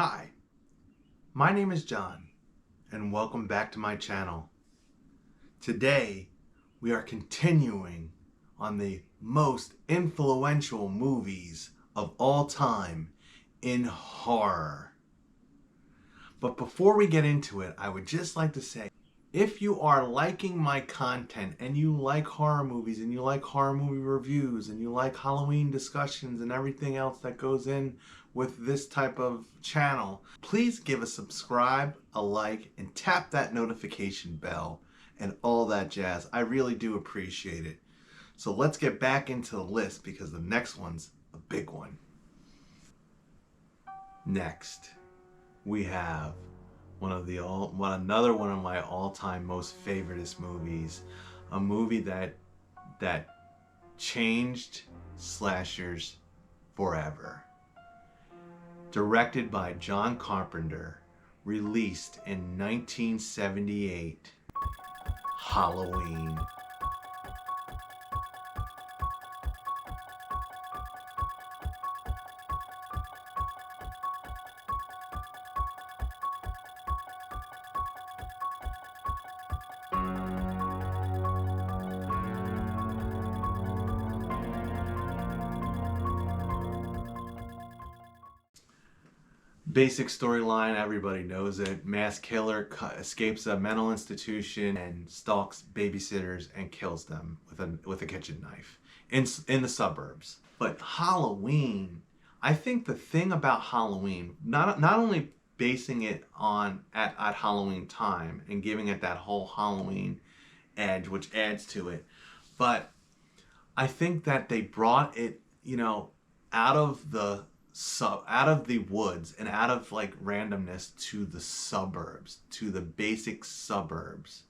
Hi, my name is John, and welcome back to my channel. Today, we are continuing on the most influential movies of all time in horror. But before we get into it, I would just like to say, if you are liking my content and you like horror movies and you like horror movie reviews and you like Halloween discussions and everything else that goes in with this type of channel, please give a subscribe, a like, and tap that notification bell and all that jazz. I really do appreciate it. So let's get back into the list because the next one's a big one. Next, we have another one of my all-time most favoriteest movies, a movie that changed slashers forever. Directed by John Carpenter, released in 1978, Halloween. Basic storyline, everybody knows it. Mass killer escapes a mental institution and stalks babysitters and kills them with a kitchen knife in the suburbs. But Halloween, I think the thing about Halloween, not only basing it on at Halloween time and giving it that whole Halloween edge, which adds to it, but I think that they brought it, out of the woods and out of like randomness to the suburbs, to the basic suburbs,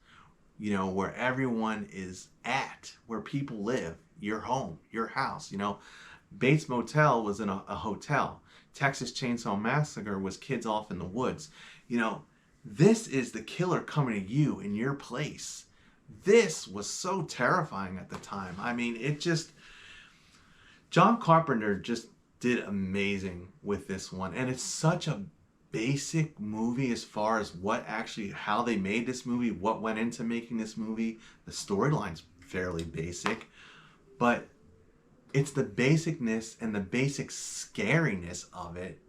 where everyone is at, where people live, your home, your house. Bates Motel was in a hotel. Texas Chainsaw Massacre was kids off in the woods. This is the killer coming to you in your place. This was so terrifying at the time. I mean, John Carpenter just did amazing with this one, and it's such a basic movie as far as how they made this movie, what went into making this movie. The storyline's fairly basic, but it's the basicness and the basic scariness of it,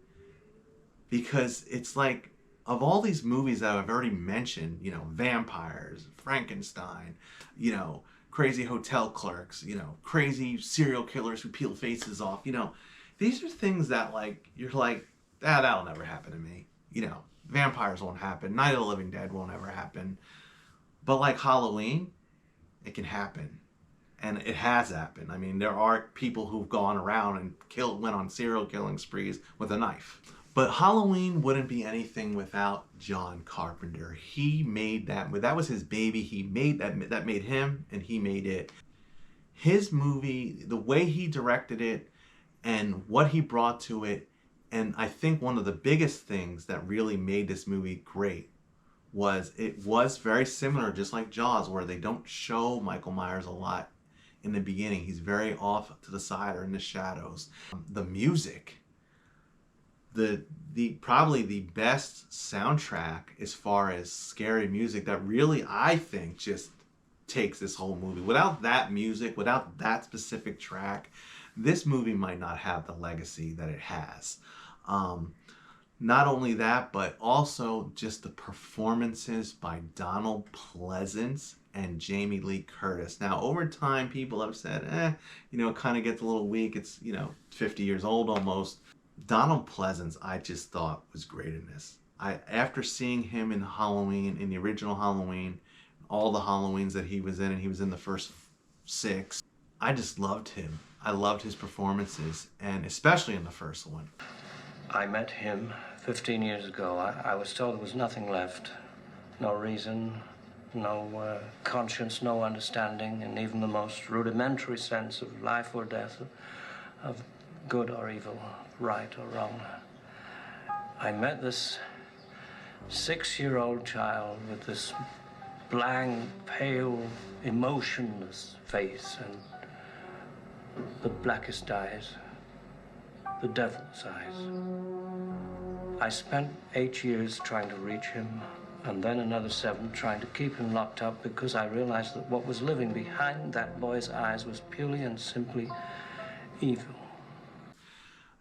because it's like, of all these movies that I've already mentioned, vampires, Frankenstein, crazy hotel clerks, crazy serial killers who peel faces off, these are things that you're like, that'll never happen to me. Vampires won't happen. Night of the Living Dead won't ever happen. But like Halloween, it can happen. And it has happened. I mean, there are people who've gone around and went on serial killing sprees with a knife. But Halloween wouldn't be anything without John Carpenter. He made that was his baby. He made that made him, and he made it. His movie, the way he directed it, and what he brought to it, and I think one of the biggest things that really made this movie great was it was very similar, just like Jaws, where they don't show Michael Myers a lot in the beginning. He's very off to the side or in the shadows. The music, probably the best soundtrack as far as scary music that really, I think, just takes this whole movie. Without that music, without that specific track, this movie might not have the legacy that it has. Not only that, but also just the performances by Donald Pleasence and Jamie Lee Curtis. Now, over time, people have said, it kind of gets a little weak. It's, 50 years old almost. Donald Pleasence, I just thought was great in this. After seeing him in Halloween, in the original Halloween, all the Halloweens that he was in, and he was in the first 6, I just loved him. I loved his performances, and especially in the first one. I met him 15 years ago. I was told there was nothing left. No reason, no conscience, no understanding, and even the most rudimentary sense of life or death, of good or evil, right or wrong. I met this 6-year-old child with this blank, pale, emotionless face and the blackest eyes, the devil's eyes. I spent 8 years trying to reach him, and then another 7 trying to keep him locked up because I realized that what was living behind that boy's eyes was purely and simply evil.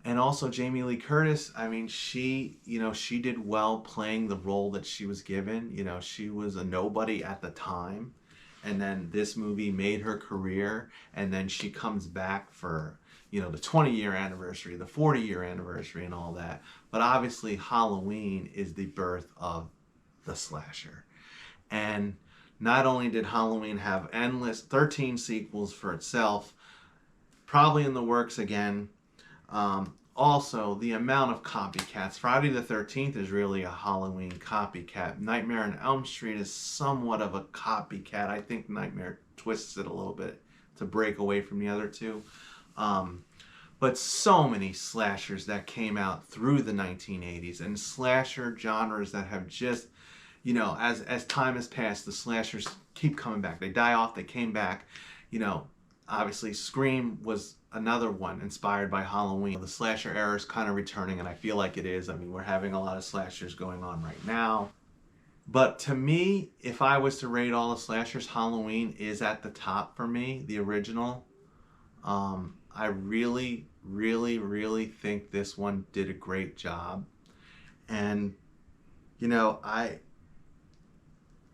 And also Jamie Lee Curtis, I mean, she did well playing the role that she was given. She was a nobody at the time. And then this movie made her career. And then she comes back for, the 20-year anniversary, the 40-year anniversary and all that. But obviously Halloween is the birth of the slasher. And not only did Halloween have endless 13 sequels for itself, probably in the works again. Also, the amount of copycats. Friday the 13th is really a Halloween copycat. Nightmare on Elm Street is somewhat of a copycat. I think Nightmare twists it a little bit to break away from the other two. But so many slashers that came out through the 1980s, and slasher genres that have just, as time has passed, the slashers keep coming back. They die off, they came back. Obviously Scream was another one inspired by Halloween. The slasher era is kind of returning, and I feel like it is. I mean, we're having a lot of slashers going on right now. But to me, if I was to rate all the slashers, Halloween is at the top for me, the original. I really, really, really think this one did a great job. And,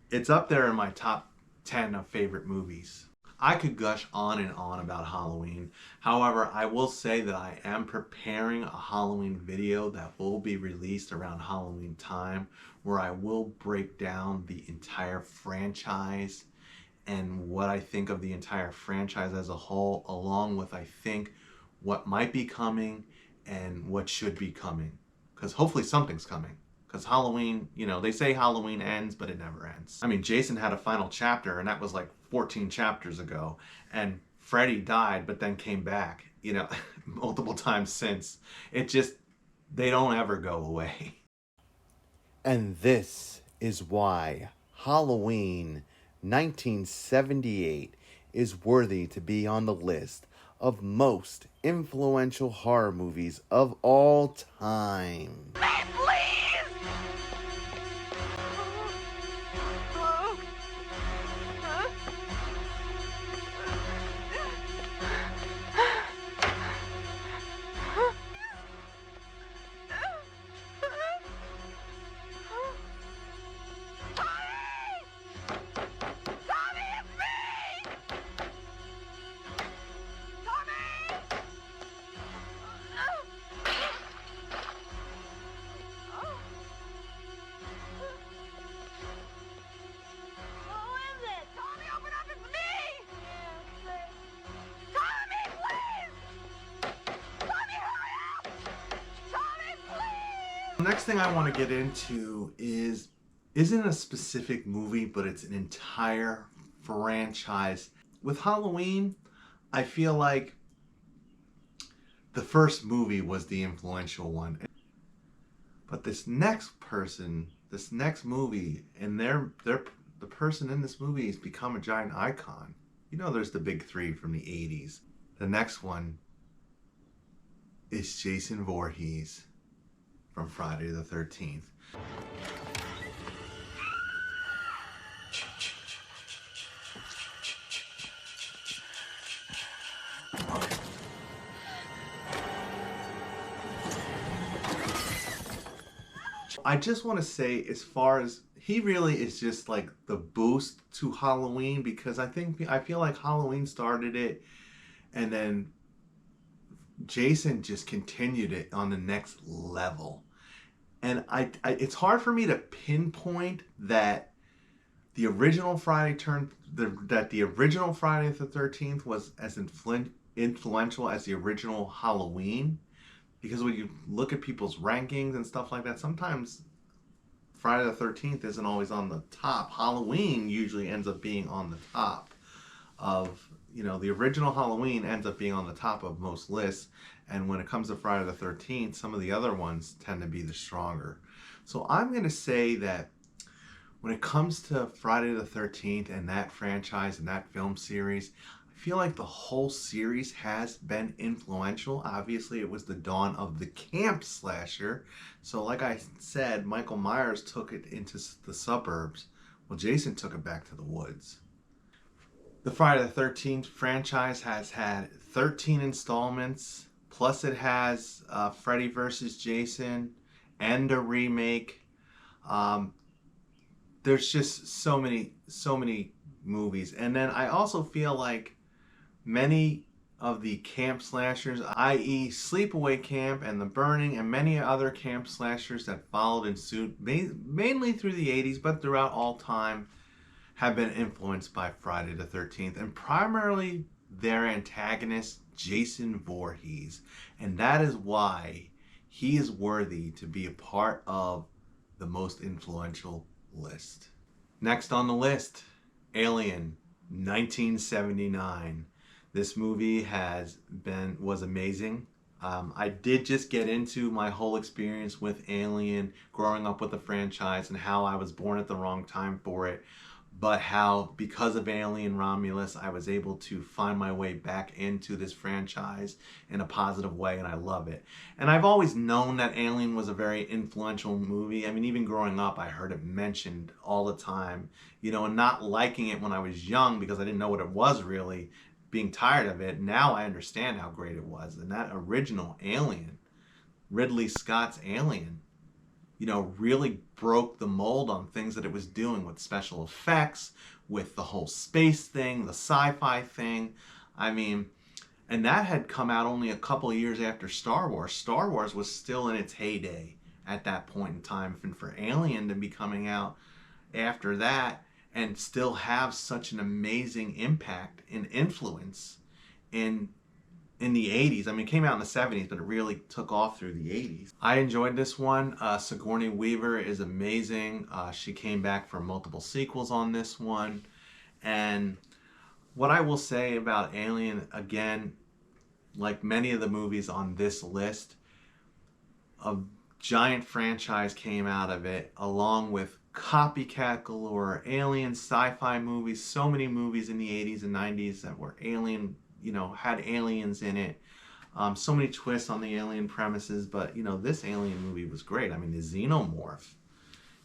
it's up there in my top 10 of favorite movies. I could gush on and on about Halloween. However, I will say that I am preparing a Halloween video that will be released around Halloween time, where I will break down the entire franchise and what I think of the entire franchise as a whole, along with, I think, what might be coming and what should be coming. Because hopefully something's coming. Because Halloween, they say Halloween ends, but it never ends. I mean, Jason had a final chapter, and that was like 14 chapters ago. And Freddy died, but then came back, multiple times since. They don't ever go away. And this is why Halloween 1978 is worthy to be on the list of most influential horror movies of all time. The next thing I want to get into isn't a specific movie, but it's an entire franchise. With Halloween, I feel like the first movie was the influential one. But this next movie, and the person in this movie has become a giant icon. There's the big three from the 80s. The next one is Jason Voorhees from Friday the 13th. I just want to say, as far as he really is just like the boost to Halloween, because I feel like Halloween started it, and then Jason just continued it on the next level. And it's hard for me to pinpoint that the original Friday the original Friday the 13th was as influential as the original Halloween, because when you look at people's rankings and stuff like that, sometimes Friday the 13th isn't always on the top. Halloween usually ends up being on the top of, the original Halloween ends up being on the top of most lists. And when it comes to Friday the 13th, some of the other ones tend to be the stronger. So I'm going to say that when it comes to Friday the 13th and that franchise and that film series, I feel like the whole series has been influential. Obviously, it was the dawn of the camp slasher. So like I said, Michael Myers took it into the suburbs. Well, Jason took it back to the woods. The Friday the 13th franchise has had 13 installments, plus it has Freddy vs. Jason and a remake. There's just so many movies. And then I also feel like many of the camp slashers, i.e. Sleepaway Camp and The Burning, and many other camp slashers that followed in suit, mainly through the 80s, but throughout all time, have been influenced by Friday the 13th, and primarily their antagonist, Jason Voorhees. And that is why he is worthy to be a part of the most influential list. Next on the list, Alien, 1979. This movie was amazing. I did just get into my whole experience with Alien, growing up with the franchise, and how I was born at the wrong time for it. But how, because of Alien Romulus, I was able to find my way back into this franchise in a positive way, and I love it. And I've always known that Alien was a very influential movie. I mean, even growing up, I heard it mentioned all the time, and not liking it when I was young because I didn't know what it was really, being tired of it. Now I understand how great it was. And that original Alien, Ridley Scott's Alien, really broke the mold on things that it was doing with special effects, with the whole space thing, the sci-fi thing. I mean, and that had come out only a couple of years after Star Wars. Star Wars was still in its heyday at that point in time. And for Alien to be coming out after that and still have such an amazing impact and influence in the 80s. I mean, it came out in the 70s, but it really took off through the 80s. I enjoyed this one. Sigourney Weaver is amazing. She came back for multiple sequels on this one. And what I will say about Alien, again, like many of the movies on this list, a giant franchise came out of it, along with copycat galore, alien sci-fi movies, so many movies in the 80s and 90s that were alien, had aliens in it. So many twists on the alien premises, but this Alien movie was great. I mean, the xenomorph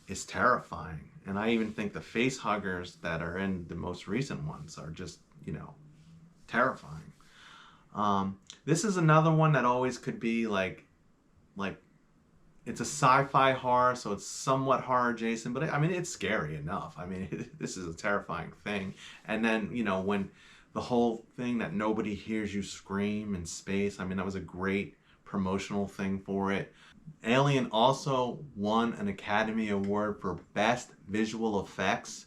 is terrifying, and I even think the face huggers that are in the most recent ones are just terrifying. This is another one that always could be like it's a sci-fi horror, so it's somewhat horror adjacent, but I mean, it's scary enough. I mean, this is a terrifying thing. And then when the whole thing that nobody hears you scream in space, I mean, that was a great promotional thing for it. Alien also won an Academy Award for Best Visual Effects.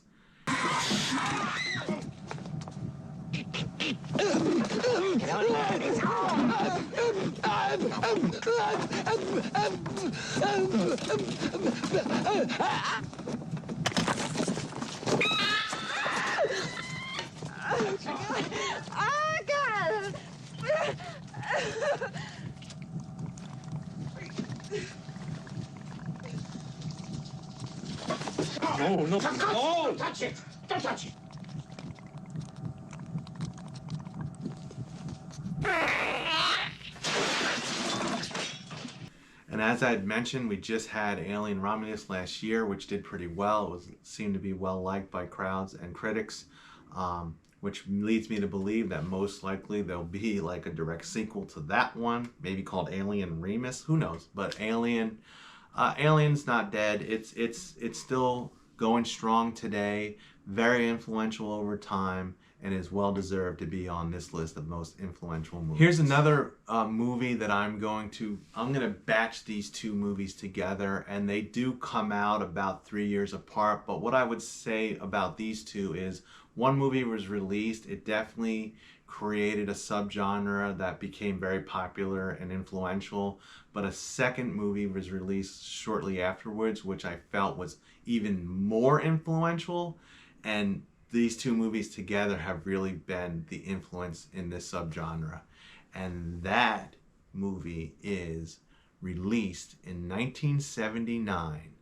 Oh, God! No, no, don't touch it! Don't touch it! And as I had mentioned, we just had Alien Romulus last year, which did pretty well. It seemed to be well liked by crowds and critics, which leads me to believe that most likely there'll be like a direct sequel to that one, maybe called Alien Remus. Who knows? But Alien's not dead. It's still going strong today. Very influential over time, and is well deserved to be on this list of most influential movies. Here's another movie that I'm gonna batch these two movies together, and they do come out about 3 years apart. But what I would say about these two is, one movie was released, it definitely created a subgenre that became very popular and influential, but a second movie was released shortly afterwards, which I felt was even more influential. And these two movies together have really been the influence in this subgenre. And that movie is, released in 1979,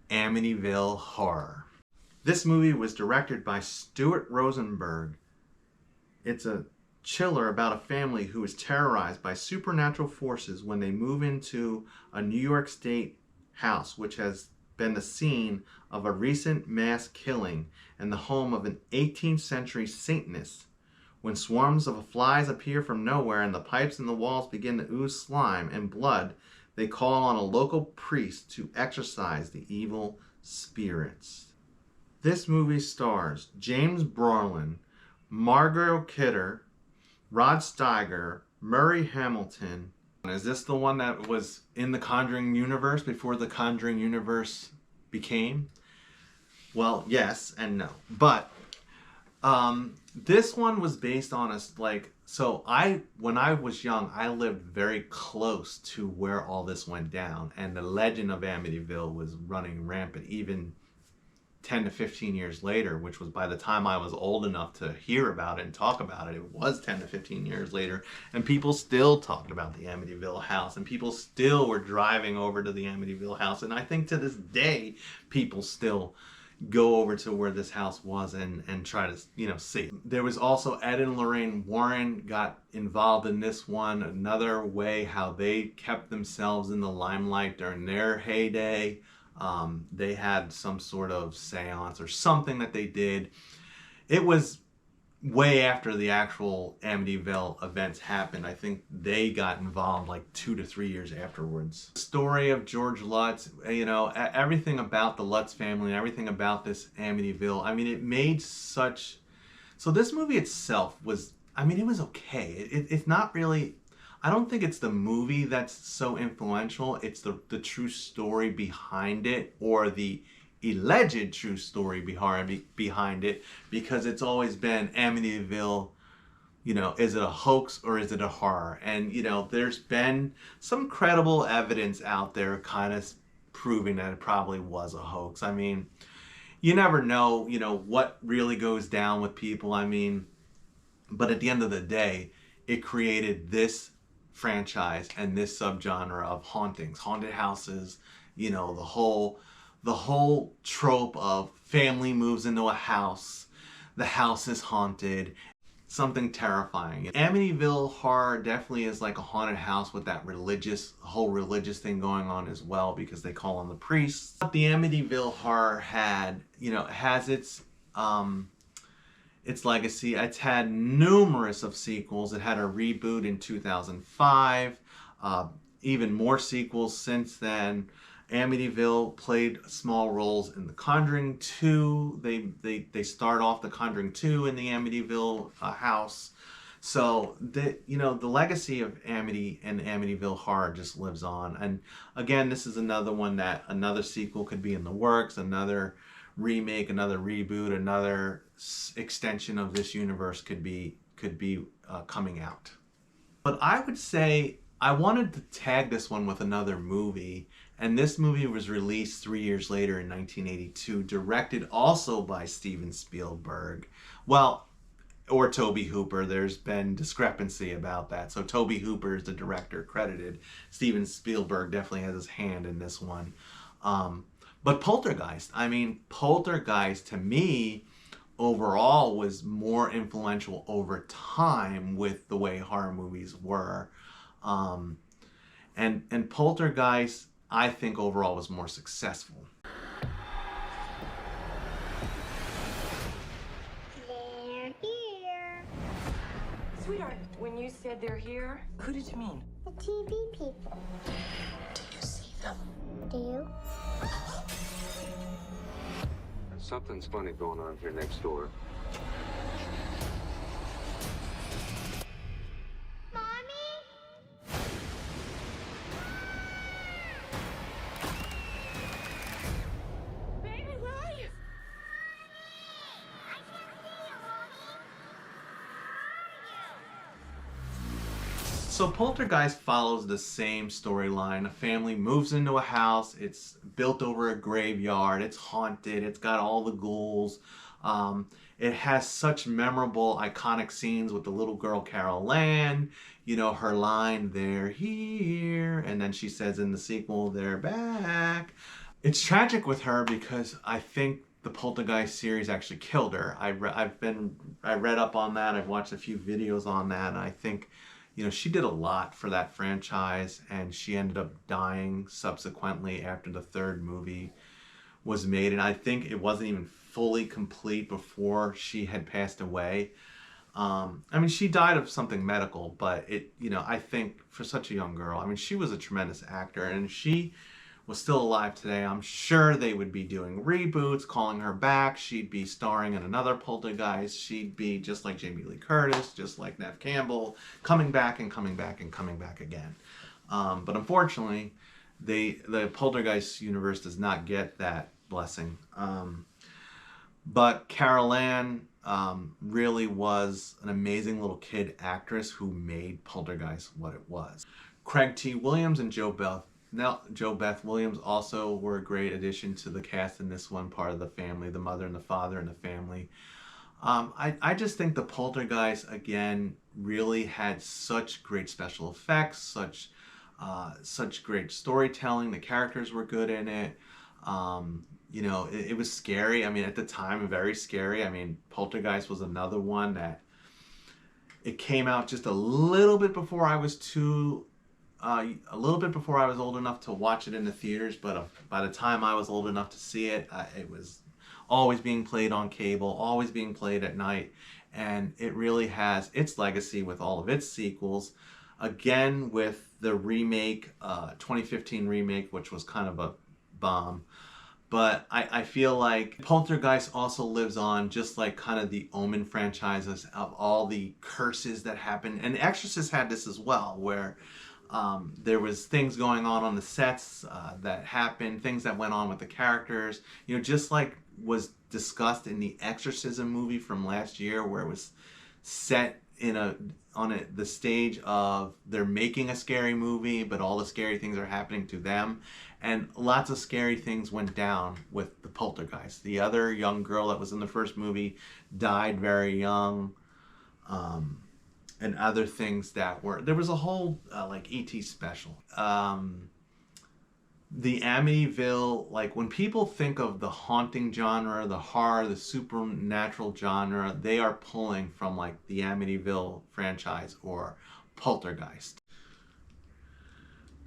Amityville Horror. This movie was directed by Stuart Rosenberg, It's a chiller about a family who is terrorized by supernatural forces when they move into a New York State house, which has been the scene of a recent mass killing and the home of an 18th century Satanist. When swarms of flies appear from nowhere and the pipes in the walls begin to ooze slime and blood, they call on a local priest to exorcise the evil spirits. This movie stars James Brolin, Margot Kidder, Rod Steiger, Murray Hamilton. Is this the one that was in the Conjuring universe before the Conjuring universe became? Well, yes and no. But this one was based on when I was young, I lived very close to where all this went down, and the legend of Amityville was running rampant even 10 to 15 years later, which was by the time I was old enough to hear about it and talk about it. It was 10 to 15 years later, and people still talked about the Amityville house, and people still were driving over to the Amityville house, and I think to this day people still go over to where this house was and try to see. There was also Ed and Lorraine Warren got involved in this one. Another way how they kept themselves in the limelight during their heyday. They had some sort of seance or something that they did. It was way after the actual Amityville events happened. I think they got involved like 2 to 3 years afterwards. The story of George Lutz, everything about the Lutz family, everything about this Amityville, I mean, it made such... So this movie itself was, it was okay. It's not really... I don't think it's the movie that's so influential. It's the true story behind it, or the alleged true story behind it, because it's always been Amityville, is it a hoax or is it a horror? And, there's been some credible evidence out there kind of proving that it probably was a hoax. I mean, you never know, what really goes down with people. But at the end of the day, it created this franchise and this subgenre of hauntings, haunted houses, the whole trope of family moves into a house, the house is haunted, something terrifying. Amityville horror definitely is like a haunted house with that whole religious thing going on as well, because they call on the priests. The Amityville horror has its legacy. It's had numerous of sequels. It had a reboot in 2005, even more sequels since then. Amityville played small roles in The Conjuring 2. They start off The Conjuring 2 in the Amityville house. So the legacy of Amity and Amityville horror just lives on. And again, this is another one that another sequel could be in the works, another remake, another reboot, another extension of this universe could be coming out. But I would say I wanted to tag this one with another movie, and this movie was released 3 years later in 1982, directed also by Steven Spielberg. Well, or Tobe Hooper. There's been discrepancy about that. So Tobe Hooper is the director credited. Steven Spielberg definitely has his hand in this one. But Poltergeist to me overall was more influential over time with the way horror movies were. And Poltergeist, I think overall was more successful. They're here. Sweetheart, when you said they're here, who did you mean? The TV people. Do you see them? Do you? Something's funny going on here next door. Mommy? Baby, where are you? I can't see you, Mommy. So Poltergeist follows the same storyline. A family moves into a house. It's built over a graveyard. It's haunted. It's got all the ghouls. It has such memorable, iconic scenes with the little girl Carol Ann. Her line, "They're here," and then she says in the sequel, "They're back." It's tragic with her because I think the Poltergeist series actually killed her. I read up on that. I've watched a few videos on that, and I think, you know, she did a lot for that franchise, and she ended up dying subsequently after the third movie was made, and I think it wasn't even fully complete before she had passed away. I mean, she died of something medical, but it, you know, I think for such a young girl, I mean, she was a tremendous actor, and if she was still alive today, I'm sure they would be doing reboots, calling her back. She'd be starring in another Poltergeist. She'd be just like Jamie Lee Curtis, just like Neve Campbell, coming back and coming back and coming back again. But unfortunately, the Poltergeist universe does not get that blessing. But Carol Ann really was an amazing little kid actress who made Poltergeist what it was. Craig T. Williams and Jo Beth Williams also were a great addition to the cast in this one, part of the family, the mother and the father and the family. I just think the Poltergeist, again, really had such great special effects, such great storytelling. The characters were good in it. You know, it was scary. I mean, at the time, very scary. I mean, Poltergeist was another one that it came out just a little bit before I was old enough to watch it in the theaters. But by the time I was old enough to see it, it was always being played on cable, always being played at night. And it really has its legacy with all of its sequels. Again, with the remake, 2015 remake, which was kind of a bomb. But I feel like Poltergeist also lives on, just like kind of the Omen franchises, of all the curses that happened. And Exorcist had this as well, where there was things going on the sets that happened, things that went on with the characters. You know, just like was discussed in the Exorcism movie from last year, where it was set the stage of they're making a scary movie, but all the scary things are happening to them. And lots of scary things went down with the Poltergeist. The other young girl that was in the first movie died very young. And other things that were... There was a whole, like, E.T. special. The Amityville... Like, when people think of the haunting genre, the horror, the supernatural genre, they are pulling from, like, the Amityville franchise or Poltergeist.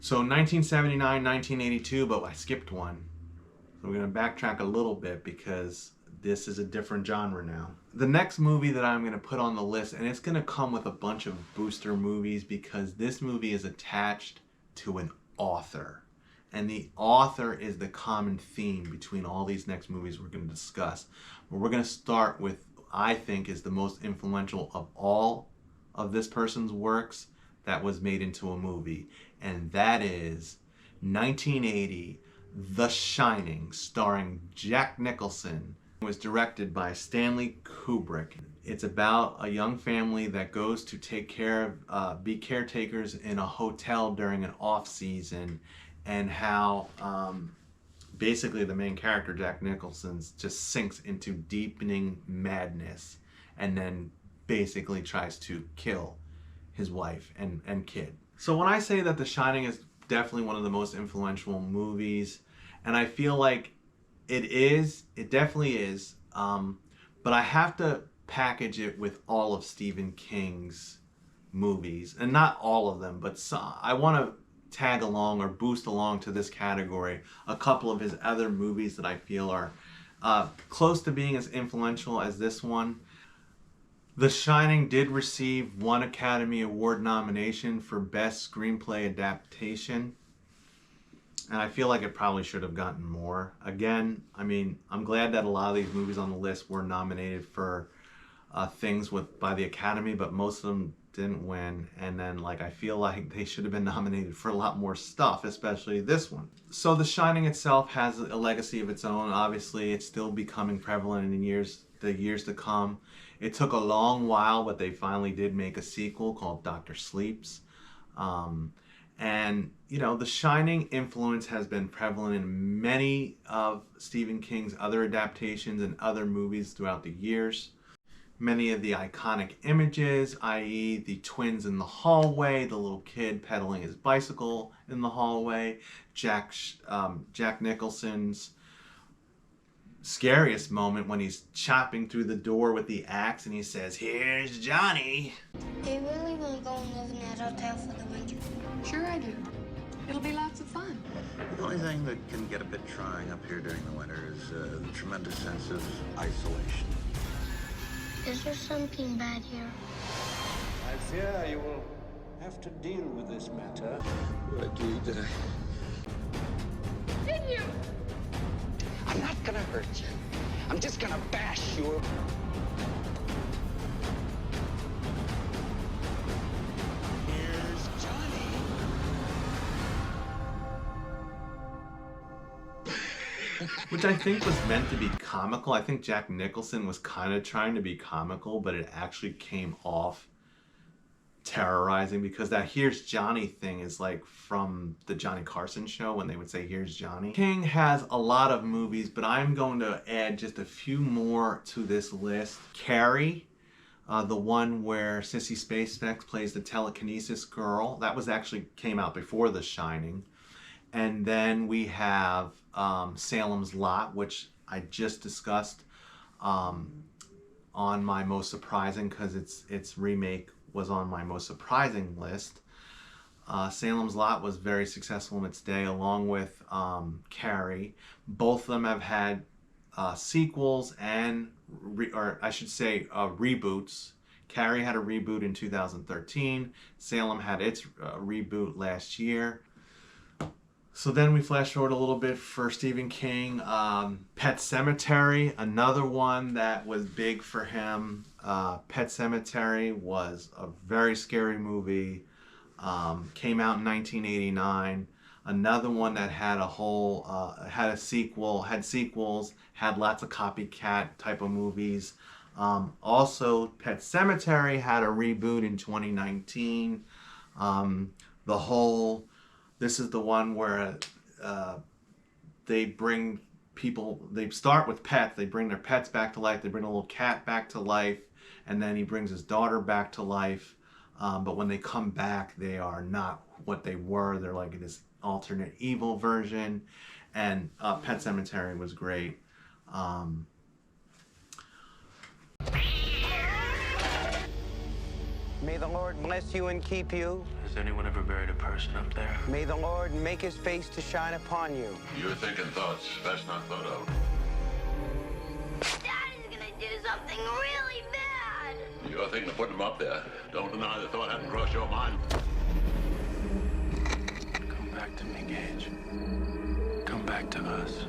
So 1979, 1982, but I skipped one. So we're going to backtrack a little bit because this is a different genre now. The next movie that I'm going to put on the list, and it's going to come with a bunch of booster movies, because this movie is attached to an author. And the author is the common theme between all these next movies we're going to discuss. But we're going to start with, I think, is the most influential of all of this person's works that was made into a movie. And that is 1980, The Shining, starring Jack Nicholson. It was directed by Stanley Kubrick. It's about a young family that goes to be caretakers in a hotel during an off-season, and how basically the main character, Jack Nicholson, just sinks into deepening madness and then basically tries to kill his wife and kid. So when I say that The Shining is definitely one of the most influential movies, and I feel like it definitely is, but I have to package it with all of Stephen King's movies, and not all of them, but I want to tag along or boost along to this category a couple of his other movies that I feel are close to being as influential as this one. The Shining did receive one Academy Award nomination for Best Screenplay Adaptation, and I feel like it probably should have gotten more. Again, I mean, I'm glad that a lot of these movies on the list were nominated for things by the Academy, but most of them didn't win. And then, like, I feel like they should have been nominated for a lot more stuff, especially this one. So The Shining itself has a legacy of its own. Obviously, it's still becoming prevalent in the years to come. It took a long while, but they finally did make a sequel called Dr. Sleeps. And, you know, The Shining influence has been prevalent in many of Stephen King's other adaptations and other movies throughout the years. Many of the iconic images, i.e. the twins in the hallway, the little kid pedaling his bicycle in the hallway, Jack Nicholson's scariest moment when he's chopping through the door with the axe and he says, "Here's Johnny." Do you really want to go and live in that hotel for the winter? Sure I do. It'll be lots of fun. The only thing that can get a bit trying up here during the winter is the tremendous sense of isolation. Is there something bad here? I fear you will have to deal with this matter. What did I? Did you? I'm not gonna hurt you. I'm just gonna bash you. Here's Johnny. Which I think was meant to be comical. I think Jack Nicholson was kind of trying to be comical, but it actually came off terrorizing, because that "Here's Johnny" thing is like from the Johnny Carson show when they would say "Here's Johnny." King has a lot of movies, but I'm going to add just a few more to this list. Carrie, the one where Sissy Spacek plays the telekinesis girl, that was actually came out before The Shining. And then we have Salem's Lot, which I just discussed on my most surprising, because its remake was on my most surprising list. Salem's Lot was very successful in its day, along with Carrie. Both of them have had sequels and, reboots. Carrie had a reboot in 2013. Salem had its reboot last year. So then we flash forward a little bit for Stephen King. Pet Sematary, another one that was big for him. Pet Sematary was a very scary movie. Came out in 1989. Another one that had a whole, had sequels, had lots of copycat type of movies. Also, Pet Sematary had a reboot in 2019. This is the one where they bring people, they start with pets, they bring their pets back to life, they bring a little cat back to life, and then he brings his daughter back to life. But when they come back, they are not what they were. They're like this alternate evil version. And Pet Sematary was great. May the Lord bless you and keep you. Has anyone ever buried a person up there? May the Lord make his face to shine upon you. You're thinking thoughts best not thought of. Daddy's gonna do something really bad. You're thinking of putting them up there. Don't deny the thought hadn't crossed your mind. Come back to me, Gage. Come back to us.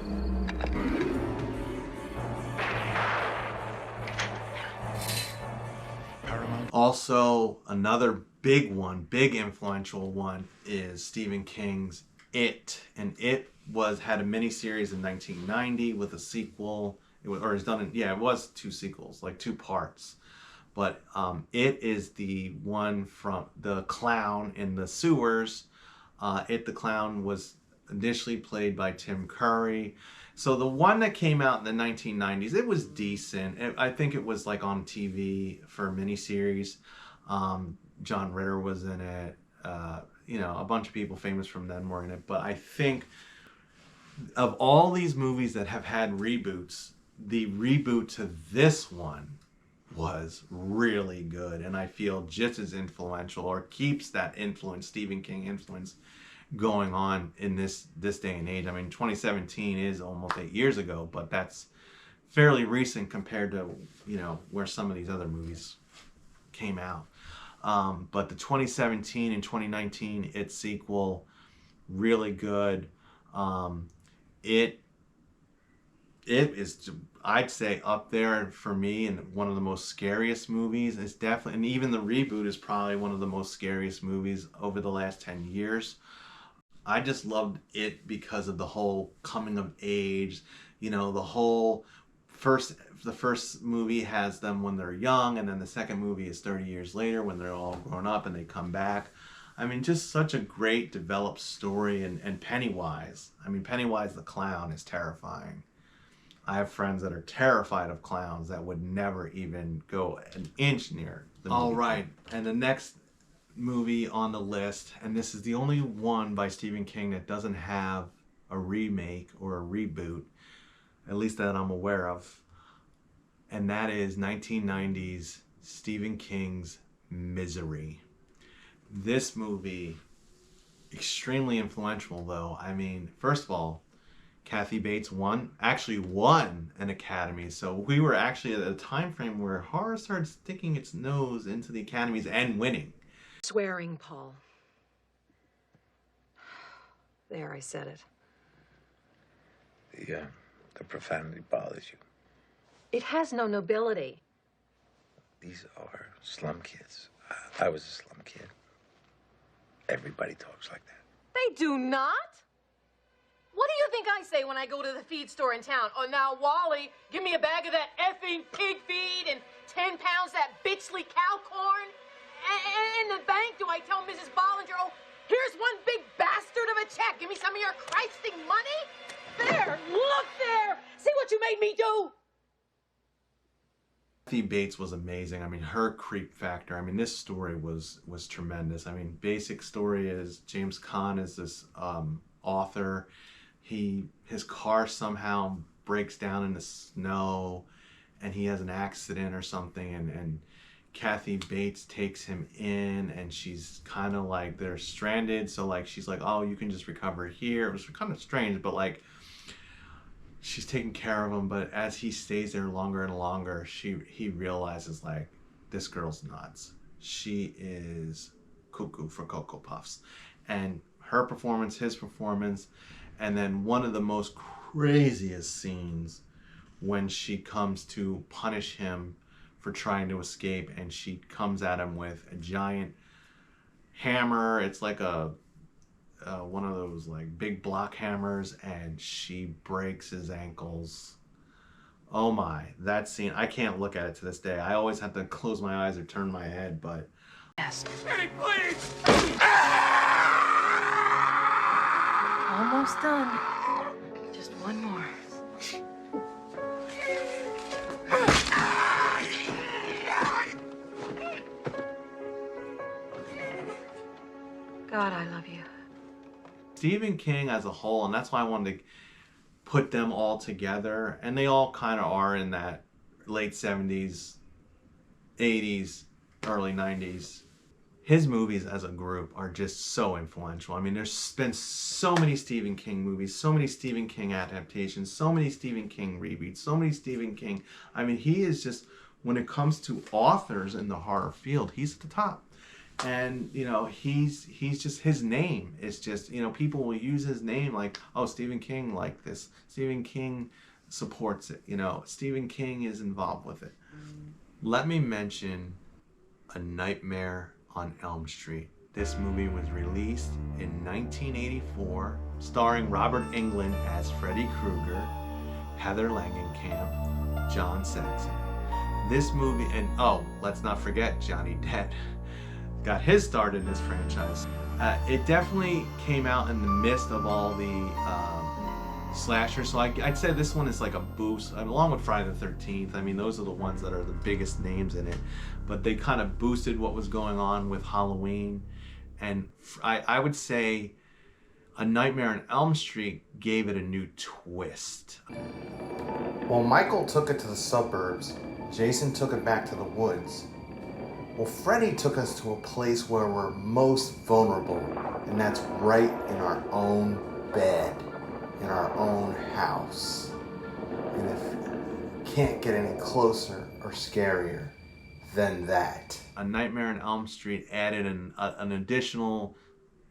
Also, another big one, big influential one, is Stephen King's It. And It had a miniseries in 1990 with a sequel. It was two sequels, like two parts. But It is the one from the clown in the sewers. It the Clown was initially played by Tim Curry. So the one that came out in the 1990s, it was decent. I think it was like on TV for a miniseries. John Ritter was in it. A bunch of people famous from then were in it. But I think of all these movies that have had reboots, the reboot to this one was really good. And I feel just as influential, or keeps that influence, Stephen King influence, going on in this day and age. I mean, 2017 is almost 8 years ago, but that's fairly recent compared to, where some of these other movies came out. But the 2017 and 2019 It sequel, really good. It is, I'd say, up there for me, and one of the most scariest movies. It's definitely, and even the reboot is probably one of the most scariest movies over the last 10 years. I just loved It because of the whole coming of age, the first movie has them when they're young, and then the second movie is 30 years later when they're all grown up and they come back. I mean, just such a great developed story. And Pennywise, Pennywise the clown is terrifying. I have friends that are terrified of clowns that would never even go an inch near the movie. All right, and the next movie on the list, and this is the only one by Stephen King that doesn't have a remake or a reboot, at least that I'm aware of. And that is 1990's Stephen King's Misery. This movie, extremely influential though. I mean, first of all, Kathy Bates actually won an Academy. So we were actually at a time frame where horror started sticking its nose into the Academies and winning. Swearing, Paul. There, I said it. The profanity bothers you. It has no nobility. These are slum kids. I was a slum kid. Everybody talks like that. They do not. What do you think I say when I go to the feed store in town? Oh, now, Wally, give me a bag of that effing pig feed and 10 pounds that bitchly cow corn. And in the bank, do I tell Mrs. Bollinger, oh, here's one big bastard of a check. Give me some of your Christing money. There, look there. See what you made me do. Kathy Bates was amazing. I mean, her creep factor. I mean, this story was tremendous. I mean, basic story is James Caan is this author. His car somehow breaks down in the snow, and he has an accident or something, and Kathy Bates takes him in, and she's kind of like, they're stranded, so like she's like, oh, you can just recover here. It was kind of strange, but like she's taking care of him. But as he stays there longer and longer, he realizes like, this girl's nuts. She is cuckoo for Cocoa Puffs. And her performance, his performance, and then one of the most craziest scenes when she comes to punish him for trying to escape, and she comes at him with a giant hammer. It's like one of those like big block hammers, and she breaks his ankles. Oh my, that scene, I can't look at it to this day. I always have to close my eyes or turn my head, but Yes. Hey, please! Almost done. Just one more. God, I love you. Stephen King as a whole, and that's why I wanted to put them all together, and they all kind of are in that late 70s, 80s, early 90s. His movies as a group are just so influential. I mean, there's been so many Stephen King movies, so many Stephen King adaptations, so many Stephen King reboots, so many Stephen King. I mean, he is just, when it comes to authors in the horror field, he's at the top. And, you know, he's just, his name is just, you know, people will use his name like, oh, Stephen King like this. Stephen King supports it. You know, Stephen King is involved with it. Let me mention A Nightmare on Elm Street. This movie was released in 1984, starring Robert Englund as Freddy Krueger, Heather Langenkamp, John Saxon. This movie, and oh, let's not forget Johnny Depp got his start in this franchise. It definitely came out in the midst of all the slashers, so I'd say this one is like a boost, along with Friday the 13th. I mean, those are the ones that are the biggest names in it, but they kind of boosted what was going on with Halloween. And I would say A Nightmare on Elm Street gave it a new twist. While Michael took it to the suburbs, Jason took it back to the woods. Well, Freddy took us to a place where we're most vulnerable, and that's right in our own bed, in our own house. And it can't get any closer or scarier than that. A Nightmare on Elm Street added an additional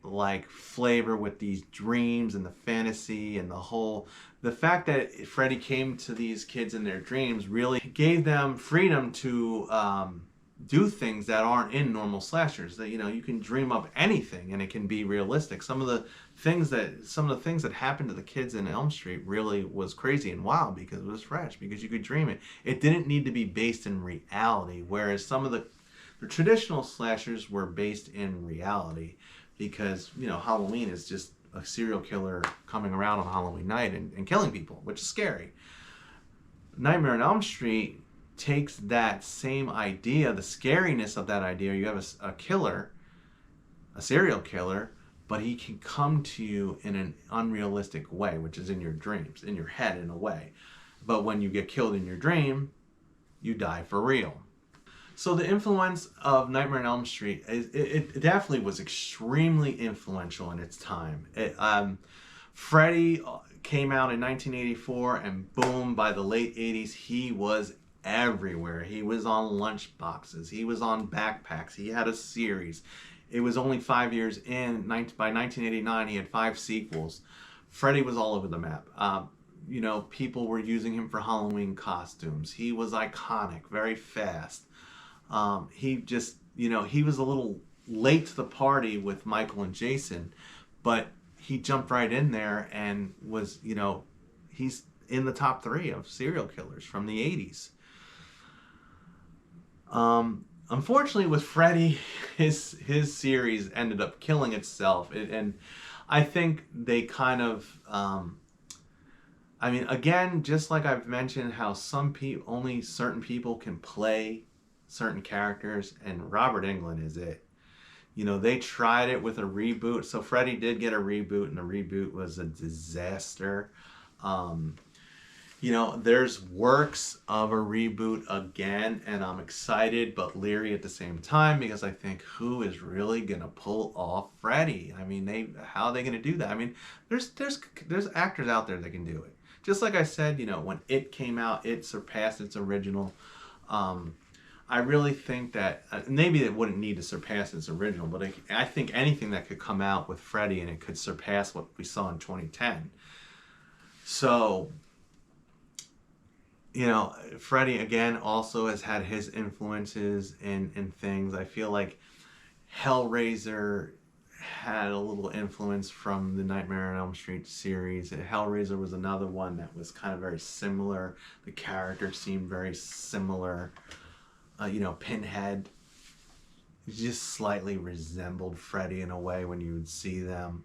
like flavor with these dreams and the fantasy and the fact that Freddy came to these kids in their dreams really gave them freedom to do things that aren't in normal slashers. That, you know, you can dream up anything and it can be realistic. Some of the things that happened to the kids in Elm Street really was crazy and wild because it was fresh, because you could dream it. It didn't need to be based in reality, whereas some of the traditional slashers were based in reality because, you know, Halloween is just a serial killer coming around on Halloween night and killing people, which is scary. Nightmare on Elm Street takes that same idea, the scariness of that idea. You have a killer, a serial killer, but he can come to you in an unrealistic way, which is in your dreams, in your head in a way. But when you get killed in your dream, you die for real. So the influence of Nightmare on Elm Street, it definitely was extremely influential in its time. Freddy came out in 1984, and boom, by the late 80s, he was everywhere. He was on lunch boxes. He was on backpacks. He had a series. It was only 5 years in. By 1989, he had 5 sequels. Freddy was all over the map. You know, people were using him for Halloween costumes. He was iconic, very fast. He just, you know, he was a little late to the party with Michael and Jason, but he jumped right in there and was, you know, he's in the top 3 of serial killers from the 80s. Unfortunately, with Freddy, his series ended up killing itself, and I think they kind of, I mean, again, just like I've mentioned, how only certain people can play certain characters, and Robert Englund is it. You know, they tried it with a reboot. So Freddy did get a reboot, and the reboot was a disaster. You know, there's works of a reboot again, and I'm excited but leery at the same time, because I think, who is really gonna pull off Freddy? I mean, how are they gonna do that? I mean, there's actors out there that can do it. Just like I said, you know, when It came out, it surpassed its original. I really think that maybe it wouldn't need to surpass its original, but I think anything that could come out with Freddy and it could surpass what we saw in 2010. So, you know, Freddy again also has had his influences in things. I feel like Hellraiser had a little influence from the Nightmare on Elm Street series. Hellraiser was another one that was kind of very similar. The character seemed very similar. You know, Pinhead just slightly resembled Freddy in a way when you would see them.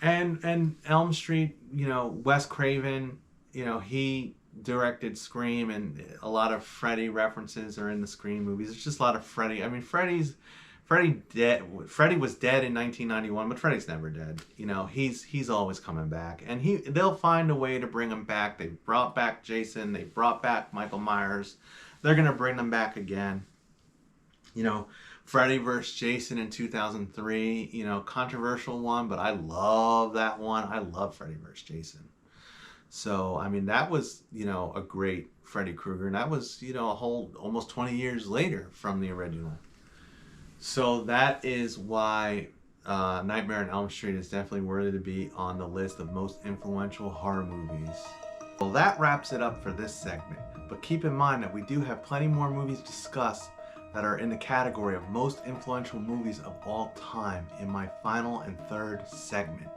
And Elm Street, you know, Wes Craven, you know, he directed Scream, and a lot of Freddy references are in the Scream movies. It's just a lot of Freddy. I mean, Freddy was dead in 1991, but Freddy's never dead. You know, he's always coming back, and they'll find a way to bring him back. They brought back Jason. They brought back Michael Myers. They're gonna bring them back again. You know, Freddy vs. Jason in 2003. You know, controversial one, but I love that one. I love Freddy vs. Jason. So, I mean, that was, you know, a great Freddy Krueger, and that was, you know, a whole almost 20 years later from the original. So that is why Nightmare on Elm Street is definitely worthy to be on the list of most influential horror movies. Well, that wraps it up for this segment, but keep in mind that we do have plenty more movies to discuss that are in the category of most influential movies of all time in my final and third segment.